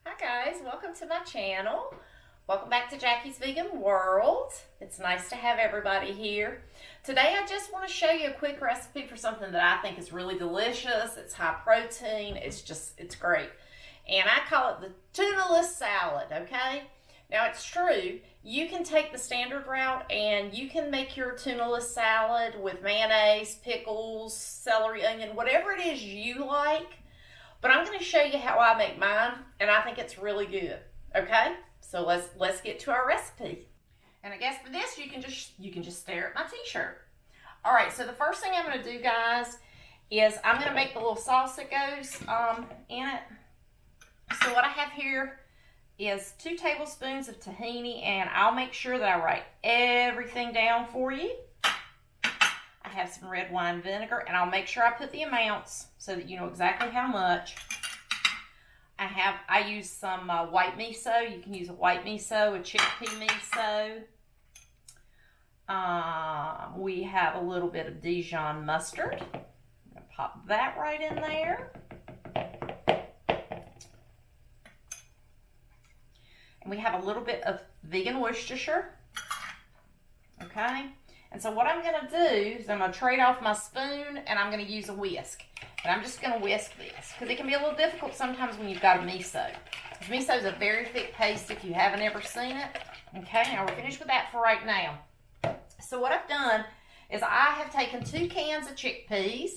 Hi guys, welcome to my channel. Welcome back to Jackie's Vegan World. It's nice to have everybody here. Today I just want to show you a quick recipe for something that I think is really delicious. It's high protein. It's great. And I call it the tuna-less salad, okay? Now it's true, you can take the standard route and you can make your tuna-less salad with mayonnaise, pickles, celery, onion, whatever it is you like. But I'm going to show you how I make mine, and I think it's really good. Okay? So let's get to our recipe. And I guess for this you can just stare at my t-shirt. All right, so the first thing I'm going to do, guys, is I'm going to make the little sauce that goes in it. So what I have here is 2 tablespoons of tahini, and I'll make sure that I write everything down for you. I have some red wine vinegar, and I'll make sure I put the amounts so that you know exactly how much. I use some white miso. You can use a white miso, a chickpea miso. We have a little bit of Dijon mustard. I'm going to pop that right in there. And we have a little bit of vegan Worcestershire. Okay? And so what I'm going to do is I'm going to trade off my spoon and I'm going to use a whisk. And I'm just going to whisk this because it can be a little difficult sometimes when you've got a miso. Miso is a very thick paste if you haven't ever seen it. Okay, now we're finished with that for right now. So what I've done is I have taken 2 cans of chickpeas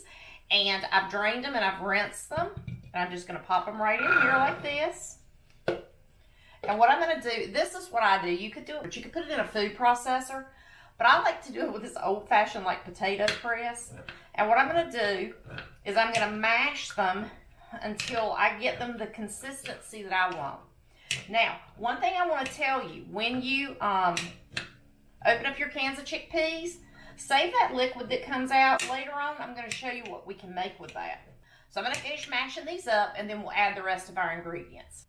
and I've drained them and I've rinsed them. And I'm just going to pop them right in here like this. And what I'm going to do, this is what I do. You could do it, but you could put it in a food processor. But I like to do it with this old-fashioned like potato press. And what I'm going to do is I'm going to mash them until I get them the consistency that I want. Now, one thing I want to tell you, when you open up your cans of chickpeas, save that liquid that comes out later on. I'm going to show you what we can make with that. So I'm going to finish mashing these up and then we'll add the rest of our ingredients.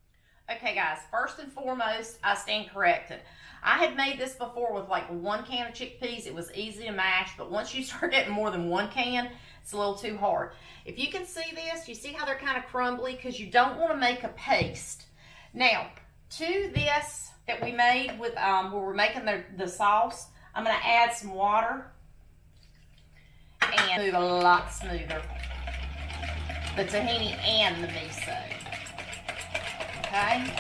Okay guys, first and foremost, I stand corrected. I had made this before with like 1 can of chickpeas. It was easy to mash, but once you start getting more than 1 can, it's a little too hard. If you can see this, you see how they're kind of crumbly because you don't want to make a paste. Now, to this that we made with where we're making the sauce, I'm going to add some water and move a lot smoother the tahini and the miso. Okay?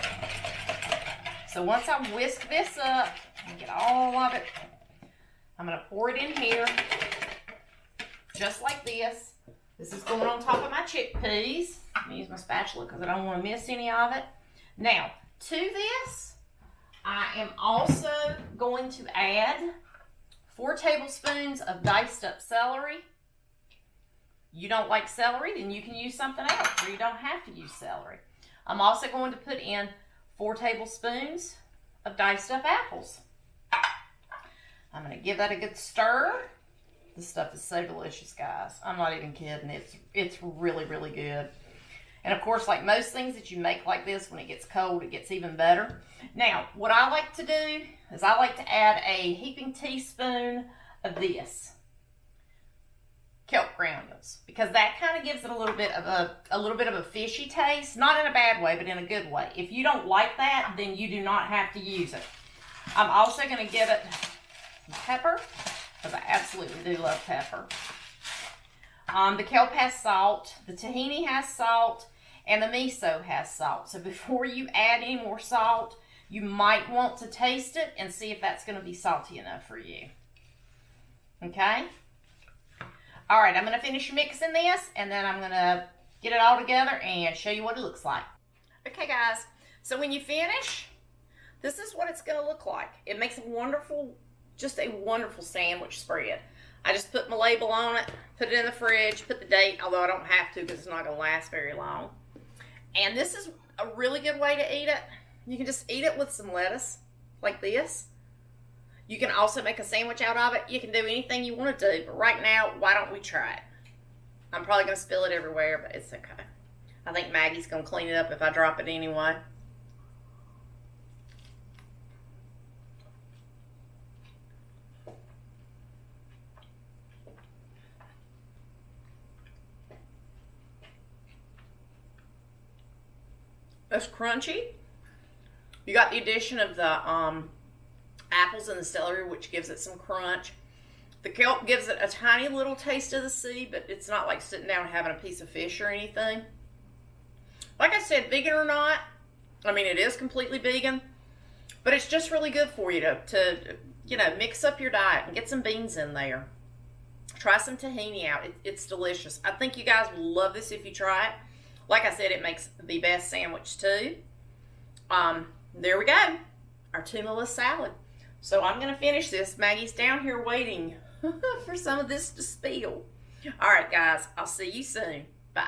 So once I whisk this up and get all of it, I'm going to pour it in here just like this. This is going on top of my chickpeas. I'm going to use my spatula because I don't want to miss any of it. Now, to this, I am also going to add 4 tablespoons of diced up celery. You don't like celery, then you can use something else, or you don't have to use celery. I'm also going to put in 4 tablespoons of diced up apples. I'm going to give that a good stir. This stuff is so delicious, guys. I'm not even kidding. It's really, really good. And of course, like most things that you make like this, when it gets cold, it gets even better. Now, what I like to do is I like to add a heaping teaspoon of this kelp granules, because that kind of gives it a little bit of a fishy taste, not in a bad way, but in a good way. If you don't like that, then you do not have to use it. I'm also going to give it some pepper, because I absolutely do love pepper. The kelp has salt, the tahini has salt, and the miso has salt. So before you add any more salt, you might want to taste it and see if that's going to be salty enough for you. Okay? All right, I'm going to finish mixing this, and then I'm going to get it all together and show you what it looks like. Okay, guys, so when you finish, this is what it's going to look like. It makes just a wonderful sandwich spread. I just put my label on it, put it in the fridge, put the date, although I don't have to because it's not going to last very long. And this is a really good way to eat it. You can just eat it with some lettuce, like this. You can also make a sandwich out of it. You can do anything you want to do, but right now, why don't we try it? I'm probably going to spill it everywhere, but it's okay. I think Maggie's going to clean it up if I drop it anyway. It's crunchy. You got the addition of the apples and the celery, which gives it some crunch. The kelp gives it a tiny little taste of the sea, but it's not like sitting down and having a piece of fish or anything. Like I said, vegan or not, I mean, it is completely vegan, but it's just really good for you to you know, mix up your diet and get some beans in there. Try some tahini out. It's delicious. I think you guys will love this if you try it. Like I said, it makes the best sandwich too. There we go. Our tuna-less salad. So I'm going to finish this. Maggie's down here waiting for some of this to spill. All right, guys. I'll see you soon. Bye.